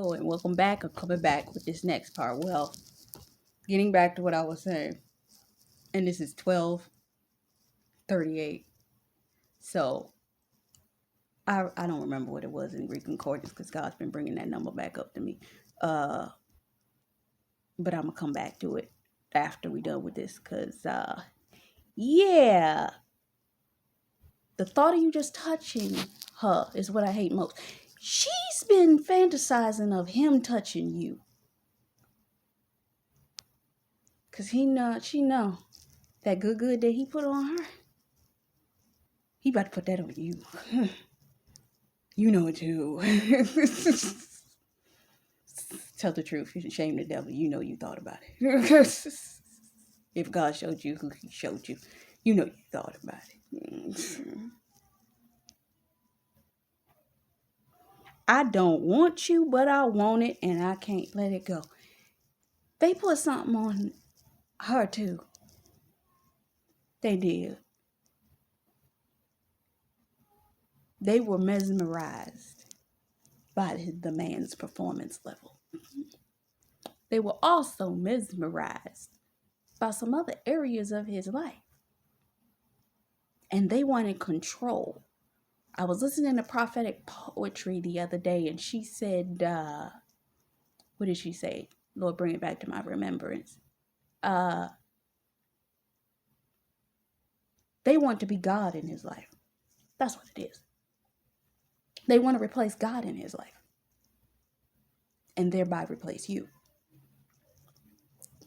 Hello and welcome back. I'm coming back with this next part. Well, getting back to what I was saying, and this is 12:38. So I don't remember what it was in Greek concordance because God's been bringing that number back up to me. Uh, but I'm gonna come back to it after we done with this because yeah, the thought of you just touching her is what I hate most. She's been fantasizing of him touching you. Cause she know that good that he put on her. He about to put that on you. You know it too. Tell the truth. Shame the devil. You know you thought about it. If God showed you who he showed you, you know you thought about it. I don't want you, but I want it, and I can't let it go. They put something on her too. They did. They were mesmerized by the man's performance level. They were also mesmerized by some other areas of his life. And they wanted control. I was listening to prophetic poetry the other day, and she said, what did she say? Lord, bring it back to my remembrance. They want to be God in his life. That's what it is. They want to replace God in his life and thereby replace you.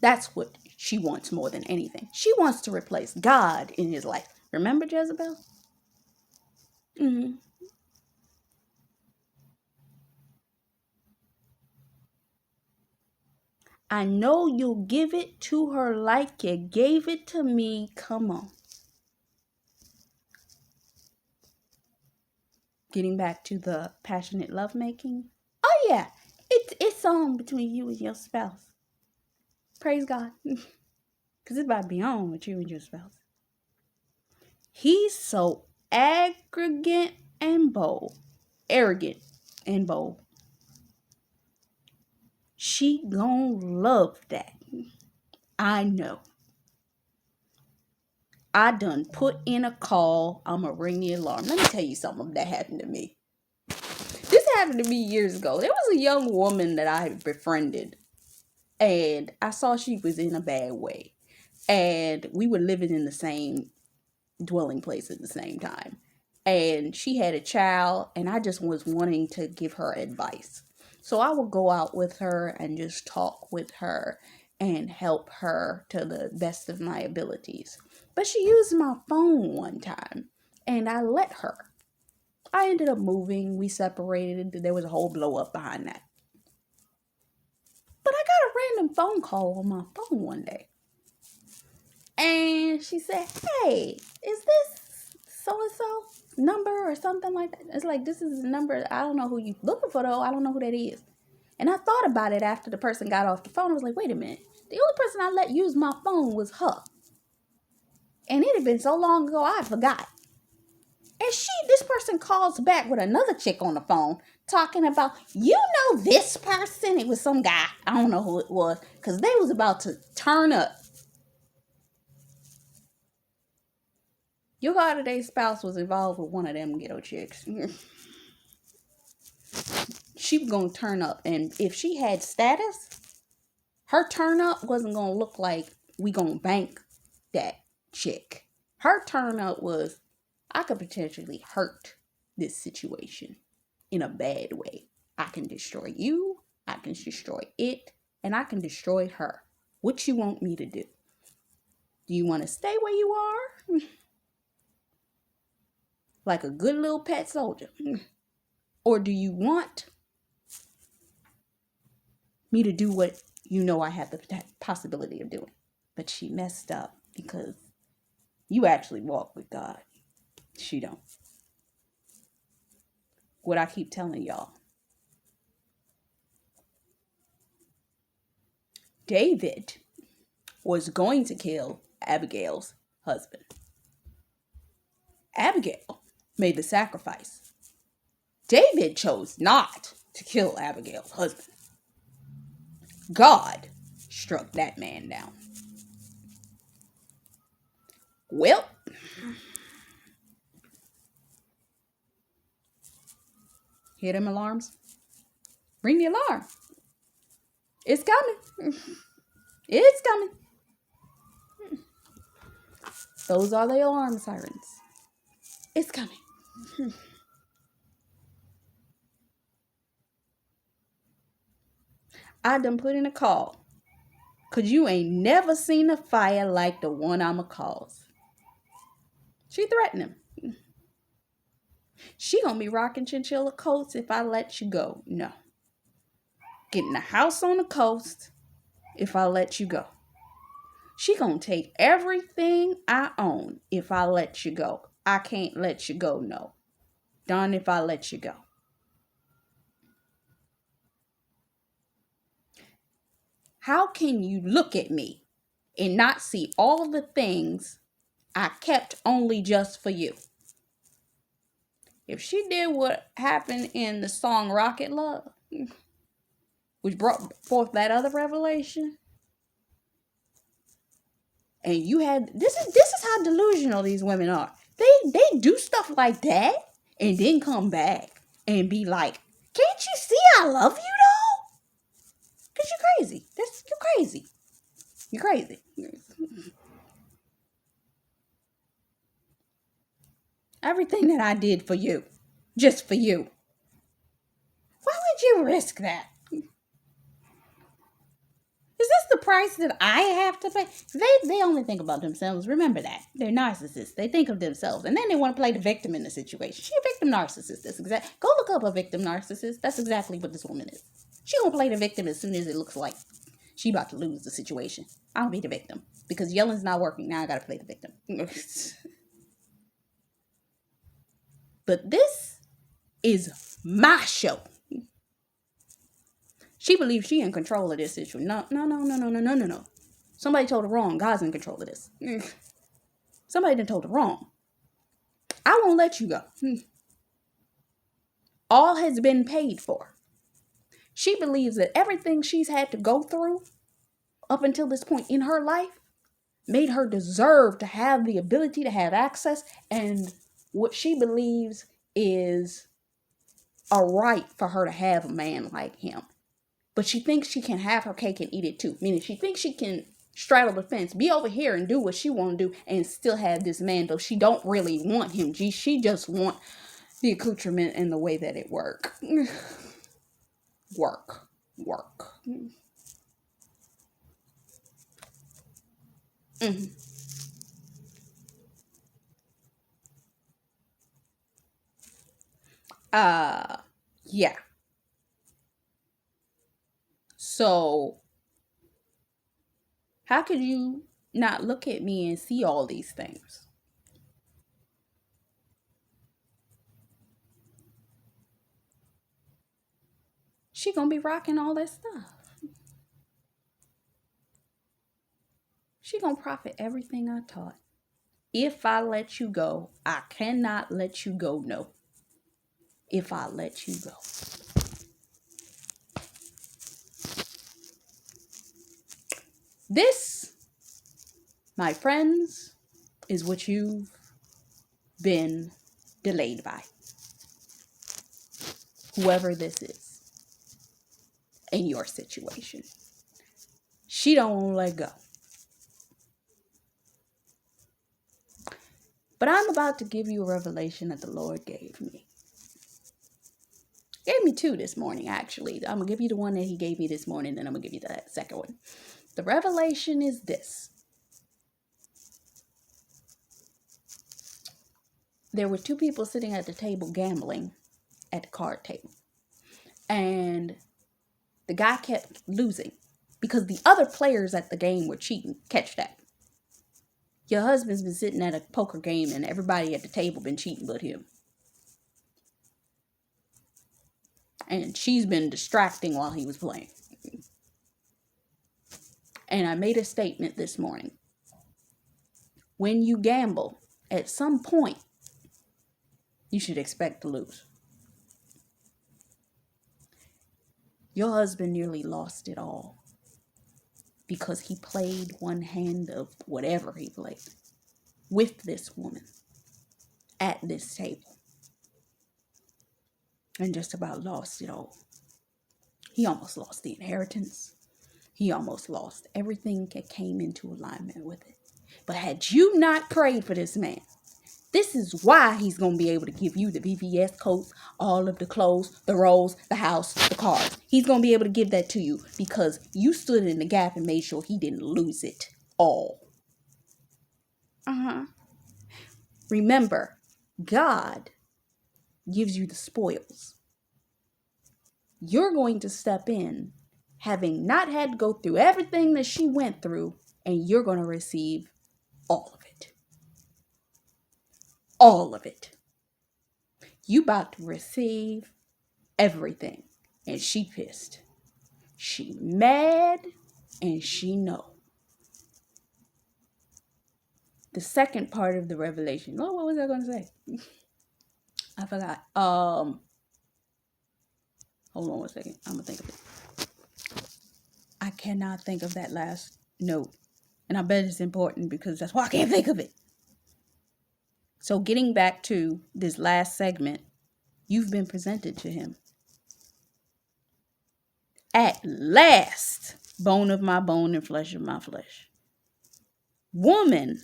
That's what she wants more than anything. She wants to replace God in his life. Remember Jezebel? I know you'll give it to her like you gave it to me. Come on. Getting back to the passionate lovemaking. Oh yeah, it's on between you and your spouse. Praise God. Because it's about to be on with you and your spouse. He's so arrogant and bold. She gon' love that. I know. I done put in a call. I'ma ring the alarm. Let me tell you something that happened to me. This happened to me years ago. There was a young woman that I befriended. And I saw she was in a bad way. And we were living in the same dwelling place at the same time. And she had a child, and I just was wanting to give her advice. So I would go out with her and just talk with her and help her to the best of my abilities. But she used my phone one time, and I let her. I ended up moving. We separated. There was a whole blow up behind that. But I got a random phone call on my phone one day. And she said, hey, is this so-and-so number or something like that? It's like, this is a number. I don't know who you're looking for, though. I don't know who that is. And I thought about it after the person got off the phone. I was like, wait a minute. The only person I let use my phone was her. And it had been so long ago, I forgot. And this person calls back with another chick on the phone talking about, you know this person? It was some guy. I don't know who it was. Because they was about to turn up. Your holiday spouse was involved with one of them ghetto chicks. She was going to turn up. And if she had status, her turn up wasn't going to look like we going to bank that chick. Her turn up was, I could potentially hurt this situation in a bad way. I can destroy you, I can destroy it, and I can destroy her. What you want me to do? Do you want to stay where you are? Like a good little pet soldier? Or do you want me to do what you know I have the possibility of doing? But she messed up because you actually walk with God. She don't. What I keep telling y'all. David was going to kill Abigail's husband. Abigail made the sacrifice. David chose not to kill Abigail's husband. God struck that man down. Well, hear them alarms? Ring the alarm. It's coming. It's coming. Those are the alarm sirens. It's coming. I done put in a call. Cause you ain't never seen a fire like the one I'ma cause. She threatened him. She gonna be rocking chinchilla coats if I let you go. No. Getting a house on the coast if I let you go. She gonna take everything I own if I let you go. I can't let you go, no. Darn if I let you go. How can you look at me and not see all the things I kept only just for you? If she did what happened in the song Rocket Love, which brought forth that other revelation, and you had this is how delusional these women are. They do stuff like that and then come back and be like, "Can't you see I love you though?" Cause you're crazy. You're crazy. You're crazy. Everything that I did for you, just for you. Why would you risk that? Is this the price that I have to pay? They only think about themselves. Remember that. They're narcissists. They think of themselves. And then they want to play the victim in the situation. She a victim narcissist. Go look up a victim narcissist. That's exactly what this woman is. She gonna play the victim as soon as it looks like she about to lose the situation. I'll be the victim. Because yelling's not working. Now I gotta play the victim. But this is my show. She believes she in control of this situation. No. Somebody told her wrong. God's in control of this. Somebody done told her wrong. I won't let you go. All has been paid for. She believes that everything she's had to go through up until this point in her life made her deserve to have the ability to have access and what she believes is a right for her to have a man like him. But she thinks she can have her cake and eat it too. Meaning she thinks she can straddle the fence, be over here and do what she want to do and still have this man, though she don't really want him. She just want the accoutrement and the way that it work. Work. Mm-hmm. Yeah. So how could you not look at me and see all these things? She gonna be rocking all that stuff. She gonna profit everything I taught. If I let you go, I cannot let you go, no. If I let you go. This, my friends, is what you've been delayed by. Whoever this is in your situation. She don't want to let go. But I'm about to give you a revelation that the Lord gave me. Gave me two this morning, actually. I'm going to give you the one that he gave me this morning, then I'm going to give you the second one. The revelation is this. There were two people sitting at the table gambling at the card table. And the guy kept losing because the other players at the game were cheating. Catch that. Your husband's been sitting at a poker game and everybody at the table been cheating but him. And she's been distracting while he was playing. And I made a statement this morning. When you gamble, at some point, you should expect to lose. Your husband nearly lost it all because he played one hand of whatever he played with this woman at this table and just about lost it all. He almost lost the inheritance. He almost lost everything that came into alignment with it. But had you not prayed for this man, this is why he's going to be able to give you the VVS coats, all of the clothes, the rolls, the house, the cars. He's going to be able to give that to you because you stood in the gap and made sure he didn't lose it all. Remember, God gives you the spoils. You're going to step in having not had to go through everything that she went through, and you're going to receive all of it. All of it. You about to receive everything. And she pissed. She mad and she know. The second part of the revelation. Oh, what was I going to say? I forgot. Hold on one second. I'm going to think of it. I cannot think of that last note. And I bet it's important because that's why I can't think of it. So getting back to this last segment, you've been presented to him. At last, bone of my bone and flesh of my flesh. Woman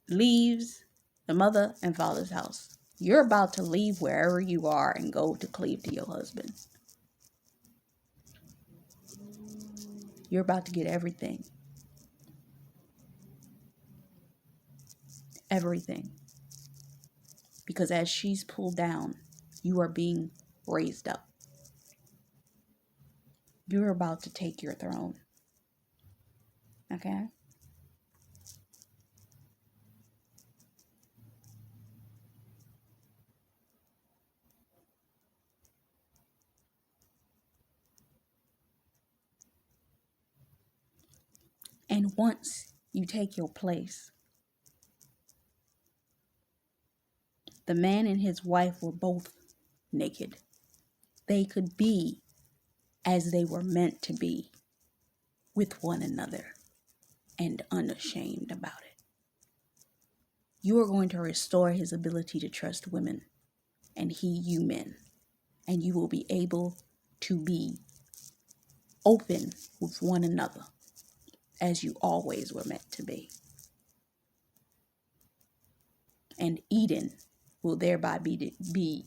leaves the mother and father's house. You're about to leave wherever you are and go to cleave to your husband. You're about to get everything. Everything. Because as she's pulled down, you are being raised up. You're about to take your throne. Okay? And once you take your place, the man and his wife were both naked. They could be as they were meant to be with one another and unashamed about it. You are going to restore his ability to trust women and he you men. And you will be able to be open with one another as you always were meant to be. And Eden will thereby be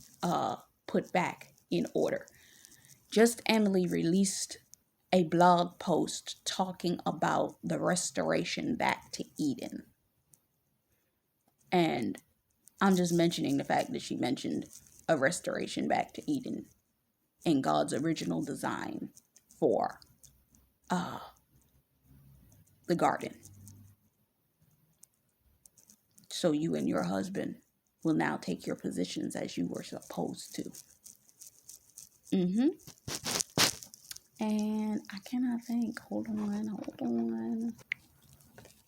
put back in order. Just Emily released a blog post talking about the restoration back to Eden. And I'm just mentioning the fact that she mentioned a restoration back to Eden in God's original design for the garden. So you and your husband will now take your positions as you were supposed to. And I cannot think. Hold on.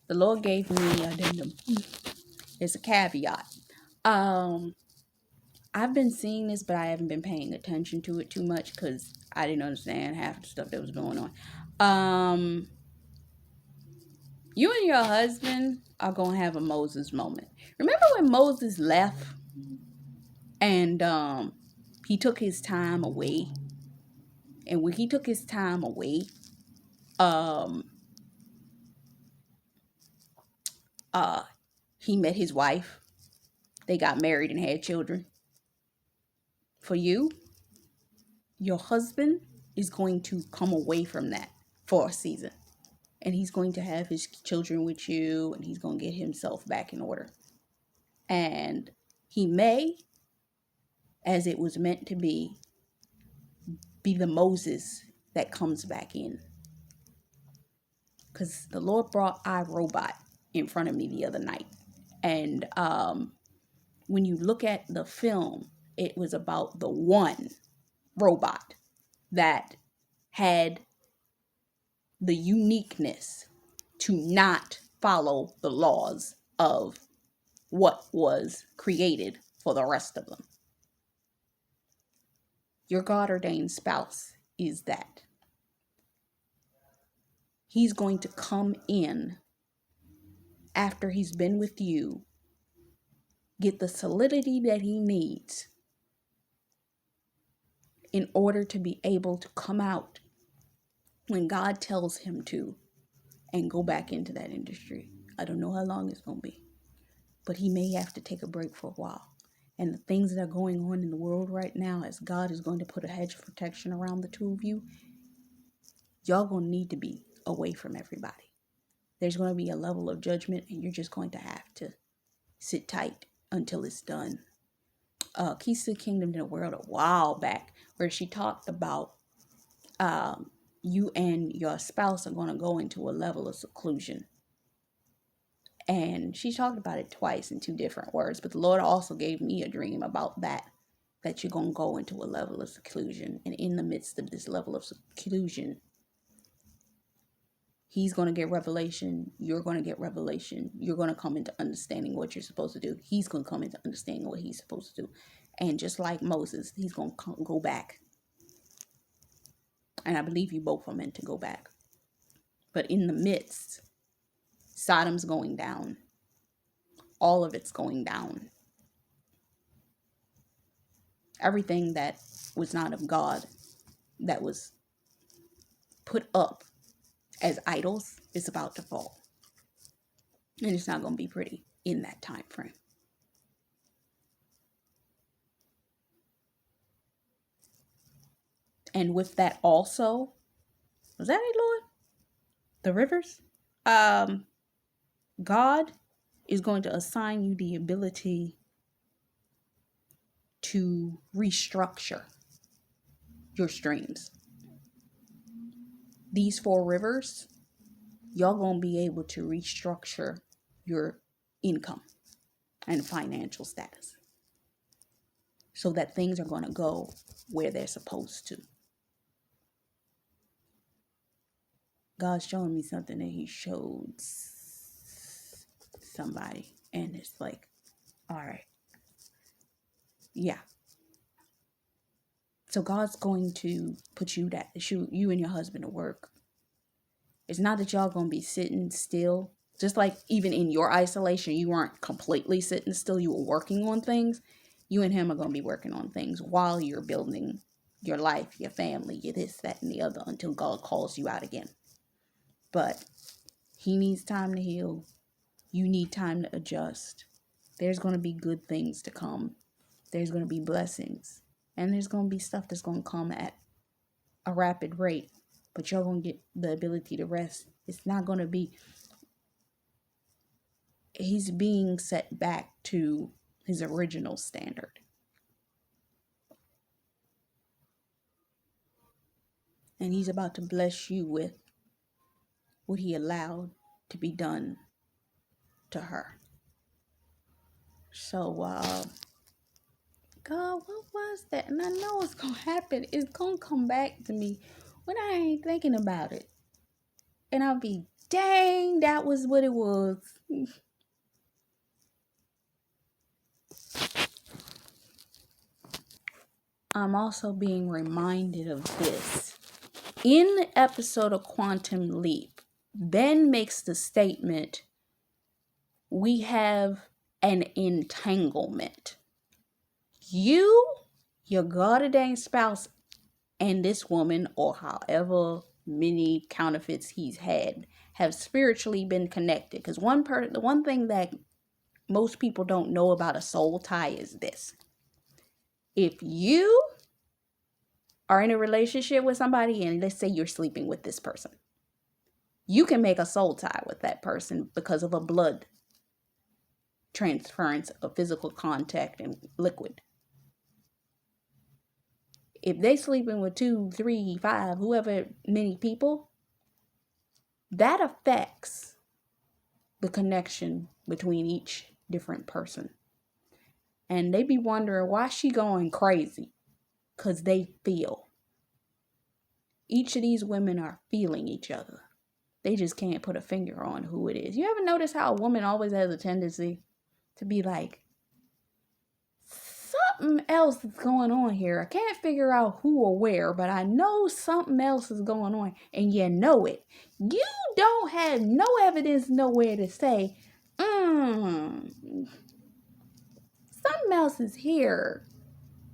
The Lord gave me an addendum. It's a caveat. I've been seeing this, but I haven't been paying attention to it too much because I didn't understand half the stuff that was going on. You and your husband are going to have a Moses moment. Remember when Moses left and he took his time away? And when he took his time away, he met his wife. They got married and had children. For you, your husband is going to come away from that for a season. And he's going to have his children with you, and he's going to get himself back in order. And he may, as it was meant to be the Moses that comes back in. Because the Lord brought iRobot in front of me the other night. And when you look at the film, it was about the one robot that had the uniqueness to not follow the laws of what was created for the rest of them. Your God-ordained spouse is that he's going to come in after he's been with you, get the solidity that he needs in order to be able to come out when God tells him to and go back into that industry. I don't know how long it's going to be, but he may have to take a break for a while. And the things that are going on in the world right now, as God is going to put a hedge of protection around the two of you, y'all going to need to be away from everybody. There's going to be a level of judgment, and you're just going to have to sit tight until it's done. Keys to the Kingdom in the World a while back, where she talked about you and your spouse are going to go into a level of seclusion. And she talked about it twice in two different words, but the Lord also gave me a dream about that you're going to go into a level of seclusion. And in the midst of this level of seclusion, he's going to get revelation. You're going to get revelation. You're going to come into understanding what you're supposed to do. He's going to come into understanding what he's supposed to do. And just like Moses, he's going to go back. And I believe you both are meant to go back. But in the midst, Sodom's going down. All of it's going down. Everything that was not of God, that was put up as idols, is about to fall. And it's not going to be pretty in that time frame. And with that also, was that it, Lord? The rivers? God is going to assign you the ability to restructure your streams. These 4 rivers, y'all gonna be able to restructure your income and financial status so that things are gonna go where they're supposed to. God's showing me something that he showed somebody, and it's like, all right, yeah. So God's going to put you and your husband to work. It's not that y'all gonna be sitting still. Just like even in your isolation, you weren't completely sitting still. You were working on things. You and him are gonna be working on things while you're building your life, your family, your this, that, and the other, until God calls you out again. But he needs time to heal. You need time to adjust. There's gonna be good things to come. There's gonna be blessings. And there's going to be stuff that's going to come at a rapid rate. But you're going to get the ability to rest. It's not going to be... He's being set back to his original standard. And he's about to bless you with what he allowed to be done to her. So, God, what was that? And I know it's going to happen. It's going to come back to me when I ain't thinking about it. And I'll be, dang, that was what it was. I'm also being reminded of this. In the episode of Quantum Leap, Ben makes the statement, we have an entanglement. You, your god-ordained spouse, and this woman, or however many counterfeits he's had, have spiritually been connected. Because the one thing that most people don't know about a soul tie is this. If you are in a relationship with somebody, and let's say you're sleeping with this person, you can make a soul tie with that person because of a blood transference of physical contact and liquid. If they sleeping with 2, 3, 5, whoever many people, that affects the connection between each different person. And they be wondering why she going crazy. Because they feel. Each of these women are feeling each other. They just can't put a finger on who it is. You ever notice how a woman always has a tendency to be like, something else is going on here. I can't figure out who or where, but I know something else is going on, and you know it. You don't have no evidence nowhere to say, something else is here,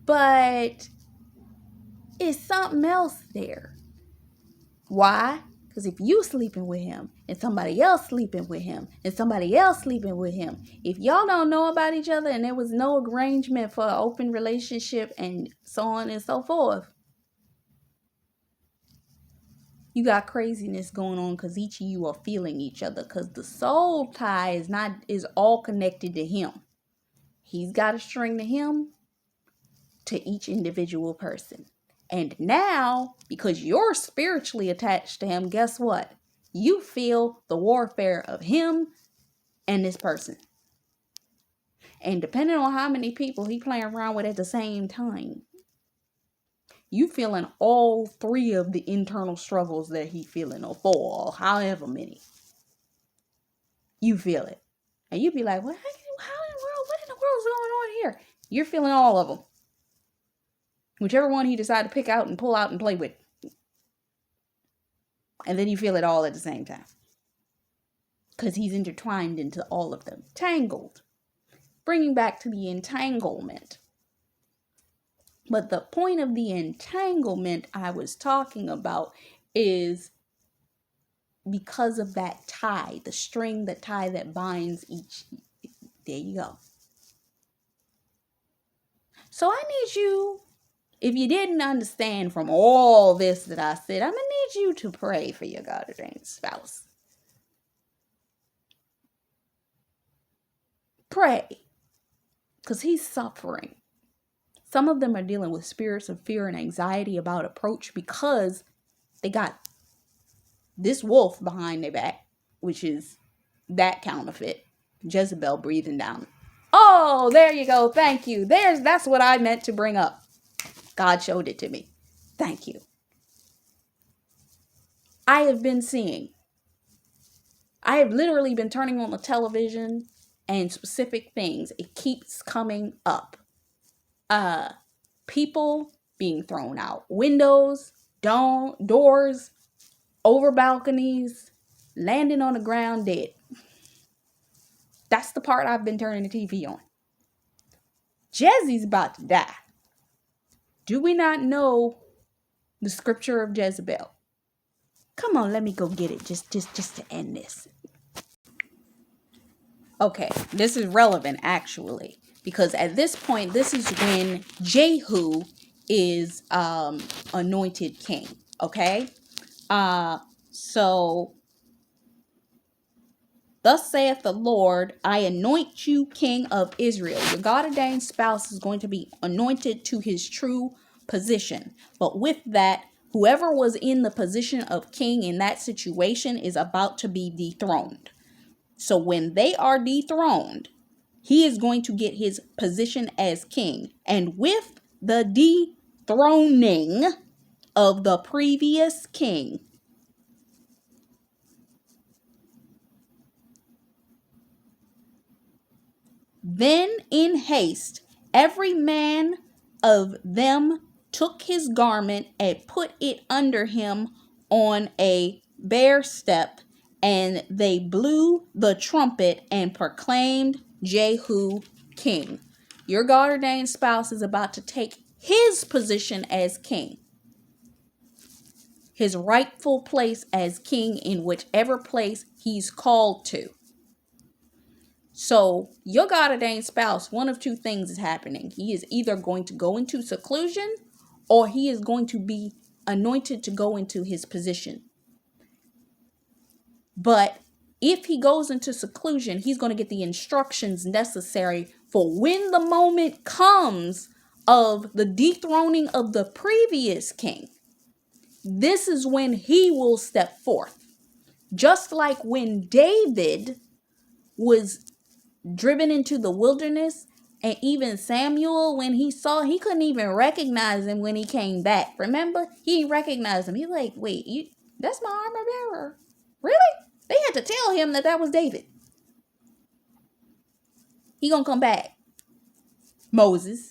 but is something else there? Why? Because if you sleeping with him and somebody else sleeping with him and somebody else sleeping with him, if y'all don't know about each other and there was no arrangement for an open relationship and so on and so forth, you got craziness going on because each of you are feeling each other, because the soul tie is all connected to him. He's got a string to him, to each individual person. And now, because you're spiritually attached to him, guess what? You feel the warfare of him and this person. And depending on how many people he playing around with at the same time, you feeling all three of the internal struggles that he feeling, or four, or however many. You feel it. And you be like, what in the world is going on here? You're feeling all of them. Whichever one he decided to pick out and pull out and play with. And then you feel it all at the same time. Because he's intertwined into all of them. Tangled. Bringing back to the entanglement. But the point of the entanglement I was talking about is because of that tie. The string, the tie that binds each. There you go. So I need you, if you didn't understand from all this that I said, I'm going to need you to pray for your God-ordained spouse. Pray. Because he's suffering. Some of them are dealing with spirits of fear and anxiety about approach because they got this wolf behind their back, which is that counterfeit. Jezebel breathing down. Oh, there you go. Thank you. That's what I meant to bring up. God showed it to me. Thank you. I have literally been turning on the television and specific things. It keeps coming up. People being thrown out. Windows, doors, over balconies, landing on the ground dead. That's the part I've been turning the TV on. Jezzy's about to die. Do we not know the scripture of Jezebel? Come on, let me go get it just to end this. Okay, this is relevant actually, because at this point, this is when Jehu is anointed king. Okay, so thus saith the Lord, I anoint you king of Israel. Your God-ordained spouse is going to be anointed to his true position. But with that, whoever was in the position of king in that situation is about to be dethroned. So when they are dethroned, he is going to get his position as king. And with the dethroning of the previous king, then in haste, every man of them took his garment and put it under him on a bare step, and they blew the trumpet and proclaimed Jehu king. Your God-ordained spouse is about to take his position as king. His rightful place as king in whichever place he's called to. So your God-ordained spouse, one of two things is happening. He is either going to go into seclusion or he is going to be anointed to go into his position. But if he goes into seclusion, he's going to get the instructions necessary for when the moment comes of the dethroning of the previous king. This is when he will step forth. Just like when David was driven into the wilderness, and even Samuel, when he couldn't even recognize him when he came back. Remember? He recognized him. He's like, wait, that's my armor bearer. Really? They had to tell him that was David. He gonna come back. Moses.